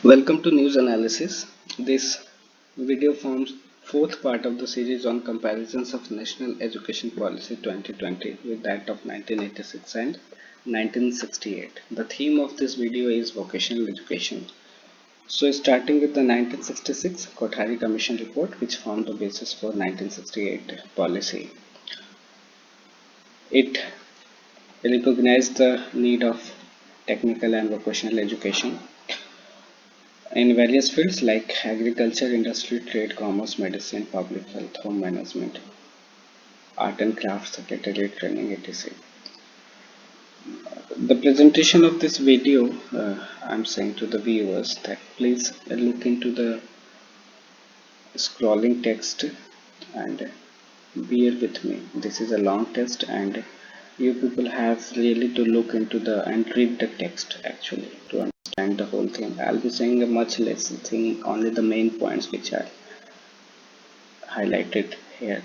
Welcome to News Analysis. This video forms fourth part of the series on comparisons of National Education Policy 2020 with that of 1986 and 1968. The theme of this video is vocational education. So starting with the 1966 Quatari Commission report, which formed the basis for 1968 policy. It recognized the need of technical and vocational education in various fields like agriculture, industry, trade, commerce, medicine, public health, home management, art and crafts, secretarial training, etc. The presentation of this video, I'm saying to the viewers that please look into the scrolling text and bear with me. This is a long text and you people have really to look into the and read the text actually to understand the whole thing. I'll be saying a much less thing, only the main points which are highlighted here.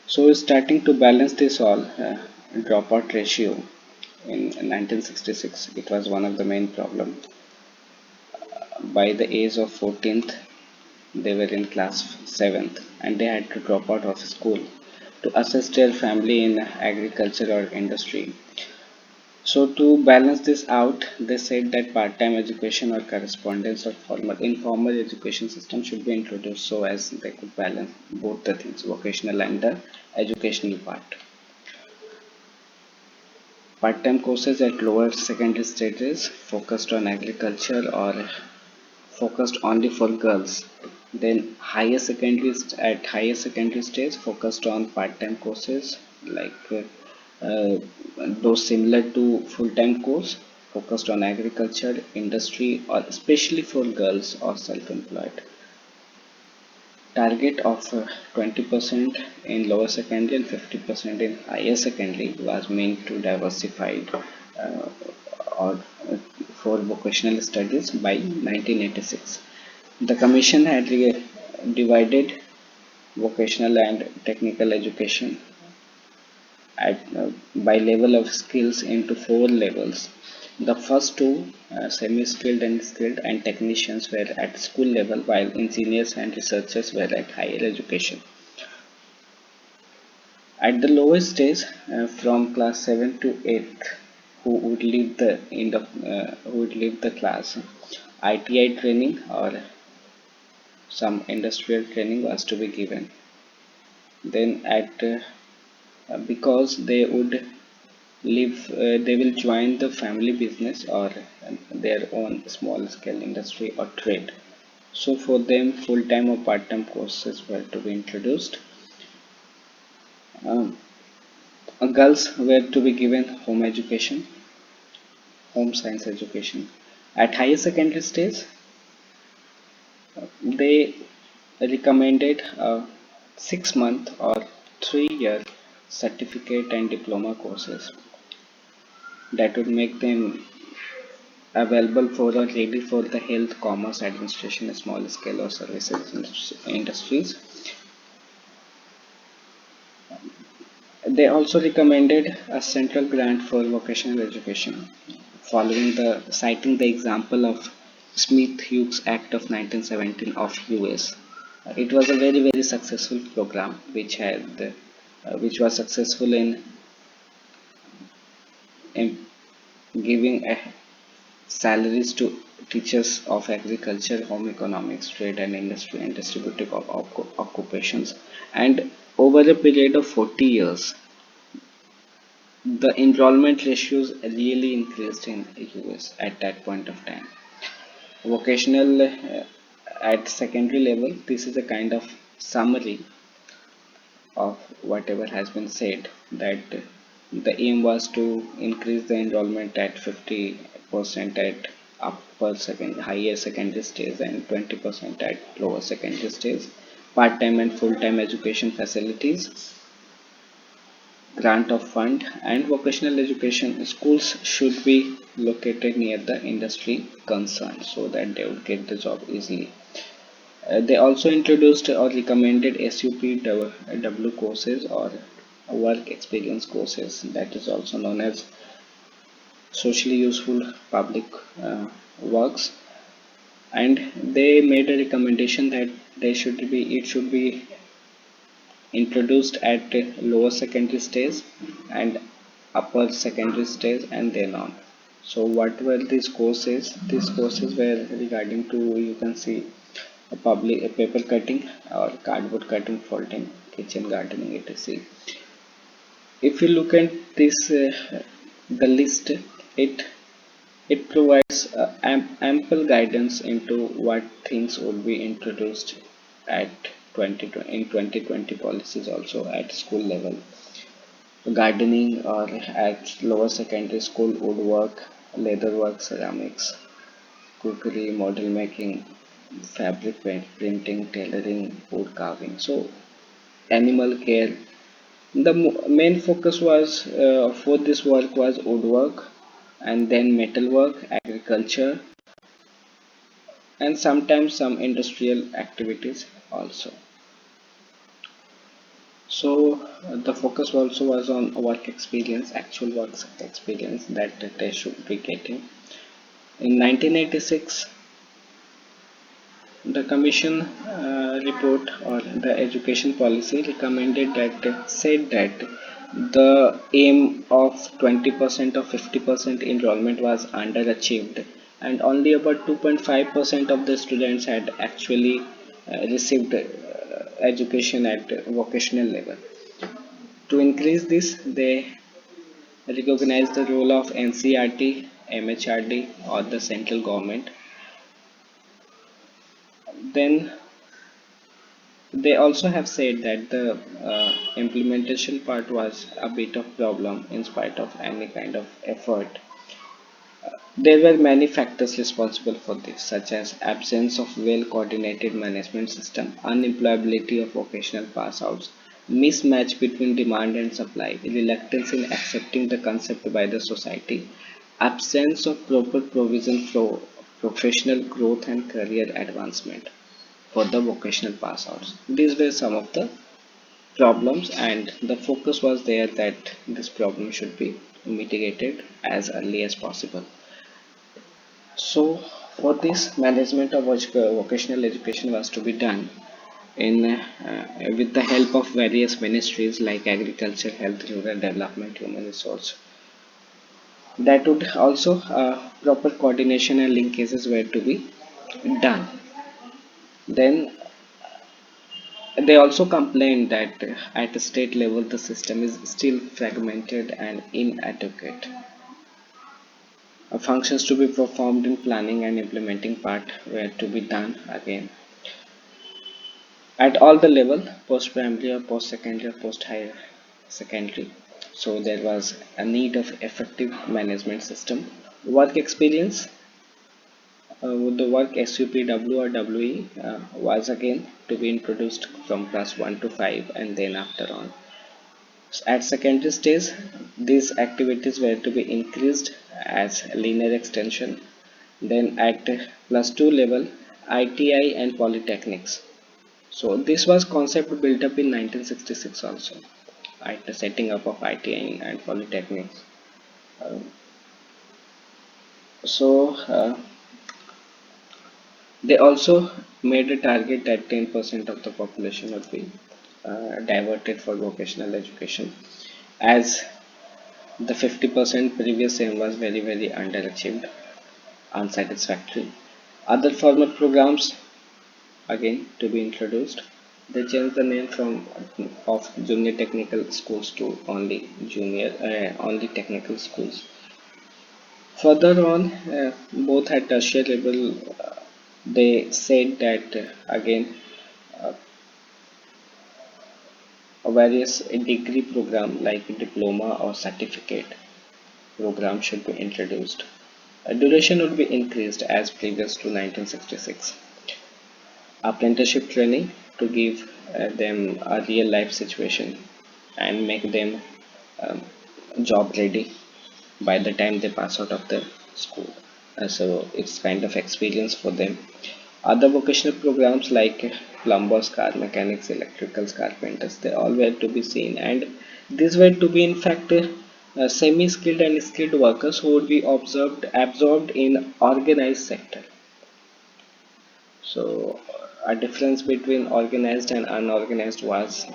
So starting to balance this all, dropout ratio in 1966, it was one of the main problem. By the age of 14th, they were in class 7th and they had to drop out of school to assist their family in agriculture or industry. So to balance this out, they said that part-time education or correspondence or formal informal education system should be introduced so as they could balance both the things, vocational and the educational part. Part-time courses at lower secondary stages focused on agriculture or focused only for girls. Then at higher secondary stage focused on part-time courses like those similar to full-time course focused on agriculture, industry, or especially for girls or self-employed. Target of 20% in lower secondary and 50% in higher secondary was meant to diversify uh, or for vocational studies by 1986. The commission had divided vocational and technical education by level of skills into four levels. The first two, semi-skilled and skilled, and technicians were at school level, while engineers and researchers were at higher education. At the lowest stage, from class 7 to 8, who would leave the class, ITI training or some industrial training was to be given. Then at because they would they will join the family business or their own small scale industry or trade. So for them, full-time or part-time courses were to be introduced. Um, Girls were to be given home science education. At higher secondary stage, they recommended a 6 month or 3 year certificate and diploma courses that would make them available for or ready for the health, commerce, administration, small scale or services industries. They also recommended a central grant for vocational education, following citing the example of Smith-Hughes Act of 1917 of US. It was a very successful program which was successful in giving salaries to teachers of agriculture, home economics, trade and industry and distributive occupations. And over a period of 40 years, the enrollment ratios really increased in the US at that point of time. Vocational at secondary level, this is a kind of summary of whatever has been said, that the aim was to increase the enrollment at 50% at higher secondary stage and 20% at lower secondary stage, part-time and full-time education facilities, grant of fund, and vocational education schools should be located near the industry concerned so that they would get the job easily. They also introduced or recommended SUPW courses or work experience courses, that is also known as socially useful public works, and they made a recommendation that it should be introduced at lower secondary stage and upper secondary stage and then on. So what were these courses? These courses were regarding to, you can see, a paper cutting or cardboard cutting, folding, kitchen gardening, etc. If you look at this, the list, it it provides ample guidance into what things would be introduced at 2020 policies, also at school level. Gardening or at lower secondary school, woodwork, leatherwork, ceramics, cookery, model making, fabric printing, tailoring, wood carving. So animal care. The main focus was for this work was woodwork, and then metalwork, agriculture, and sometimes some industrial activities also. So the focus also was on work experience, actual work experience that they should be getting. In 1986, the Commission report or the education policy recommended that said that the aim of 20% or 50% enrollment was underachieved, and only about 2.5% of the students had actually received education at vocational level. To increase this, they recognized the role of NCRT, MHRD, or the central government. Then they also have said that the implementation part was a bit of problem in spite of any kind of effort. There were many factors responsible for this, such as absence of well-coordinated management system, unemployability of vocational pass-outs, mismatch between demand and supply, reluctance in accepting the concept by the society, absence of proper provision for professional growth and career advancement for the vocational pass outs. These were some of the problems, and the focus was there that this problem should be mitigated as early as possible. So, for this, management of vocational education was to be done in with the help of various ministries like agriculture, health, rural development, human resource. That would also proper coordination and linkages were to be done. Then they also complained that at a state level the system is still fragmented and inadequate. Functions to be performed in planning and implementing part were to be done again at all the level, post primary or post secondary or post higher secondary. So there was a need of effective management system. Work experience, with the work SUPW or WE was again to be introduced from class 1 to 5 and then after on. At secondary stage, these activities were to be increased as linear extension. Then at plus 2 level, ITI and polytechnics. So this was concept built up in 1966 also, at the setting up of ITI and polytechnics. Uh, so they also made a target that 10% of the population would be diverted for vocational education, as the 50% previous aim was very underachieved, unsatisfactory. Other format programs again to be introduced. They changed the name from of junior technical schools to only technical schools. Further on, both at tertiary level, they said that again various degree program like diploma or certificate program should be introduced. Duration would be increased as previous to 1966. Apprenticeship training to give them a real life situation and make them um, job ready by the time they pass out of the school. So it's kind of experience for them. Other vocational programs like plumbers, car mechanics, electricals, carpenters, they all were to be seen, and these were to be in fact semi-skilled and skilled workers who would be absorbed in organized sector. So, a difference between organized and unorganized was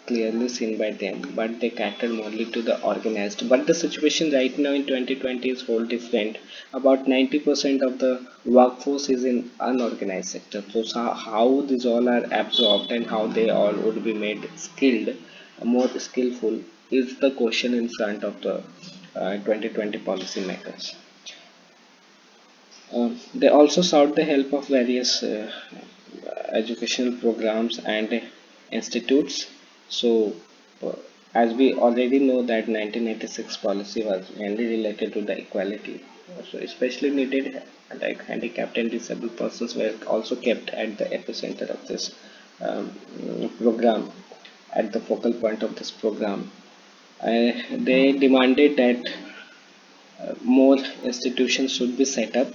clearly seen by them, but they catered only to the organized. But the situation right now in 2020 is whole different. About 90% of the workforce is in unorganized sector. So, how these all are absorbed and how they all would be made skilled, more skillful, is the question in front of the 2020 policymakers. They also sought the help of various educational programs and institutes. So, uh, as we already know that 1986 policy was mainly related to the equality. So, especially needed like handicapped and disabled persons were also kept at the epicenter of this program, at the focal point of this program. They demanded that more institutions should be set up,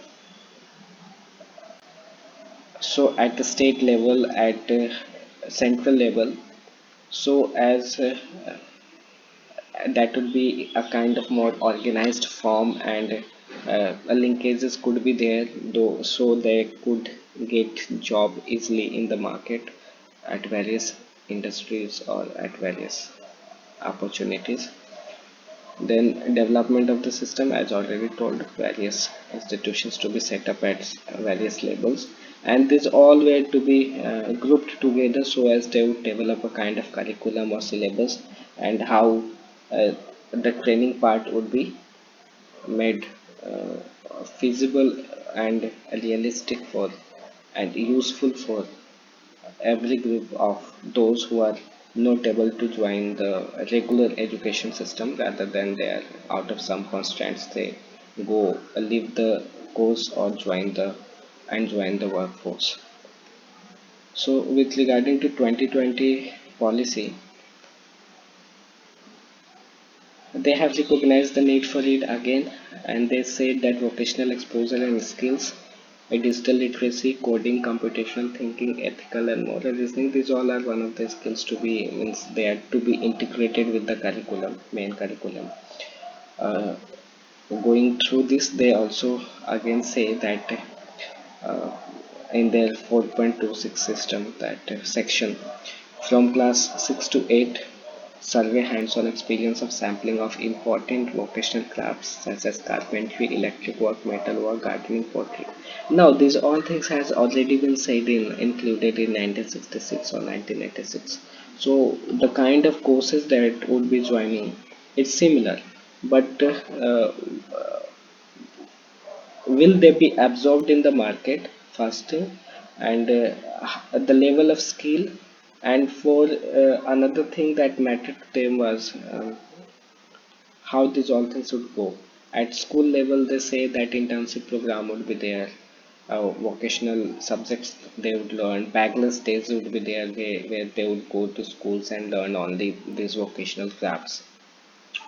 so at the state level, at central level, so as that would be a kind of more organized form, and linkages could be there though, so they could get job easily in the market at various industries or at various opportunities. Then development of the system, as already told, various institutions to be set up at various levels, and these all were to be grouped together so as they would develop a kind of curriculum or syllabus, and how uh, the training part would be made feasible and realistic for and useful for every group of those who are not able to join the regular education system, rather than they are out of some constraints they go leave the course or join the workforce. So with regarding to 2020 policy, they have recognized the need for it again, and they said that vocational exposure and skills, digital literacy, coding, computational thinking, ethical and moral reasoning, these all are one of the skills to be, means they are to be integrated with the curriculum, main curriculum. Uh, Going through this, they also again say that uh, in their 4.26 system, that section from class 6 to 8, survey hands-on experience of sampling of important vocational crafts such as carpentry, electric work, metal work, gardening, pottery. Now these all things has already been said in included in 1966 or 1986. So the kind of courses that would be joining, it's similar, but will they be absorbed in the market first thing, and the level of skill, and for another thing that mattered to them was how these all things would go at school level. They say that internship program would be there, vocational subjects they would learn, backless days would be there, where they would go to schools and learn only these vocational crafts.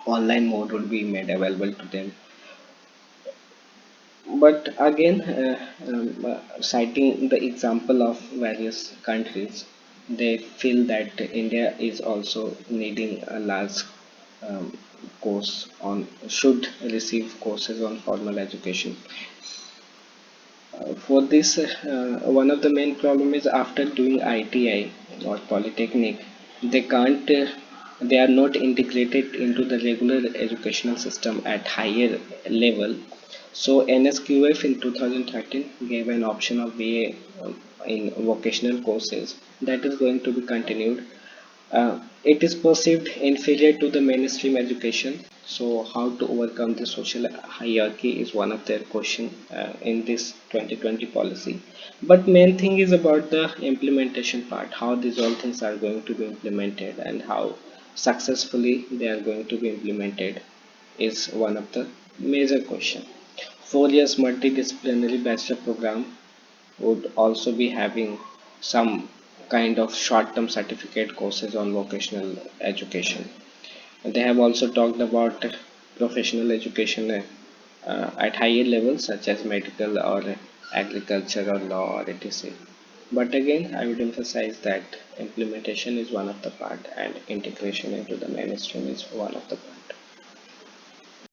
Online mode would be made available to them. But again, citing the example of various countries, they feel that India is also needing a large um, course on, should receive courses on formal education. For this, one of the main problem is after doing ITI or Polytechnic, they can't, they are not integrated into the regular educational system at higher level. So NSQF in 2013 gave an option of BA in vocational courses that is going to be continued. It is perceived inferior to the mainstream education. So, how to overcome the social hierarchy is one of their question in this 2020 policy. But main thing is about the implementation part. How these all things are going to be implemented and how successfully they are going to be implemented is one of the major question. 4 years multidisciplinary bachelor program would also be having some kind of short-term certificate courses on vocational education. They have also talked about professional education at higher levels such as medical or agriculture or law or etc. But again, I would emphasize that implementation is one of the part and integration into the mainstream is one of the part.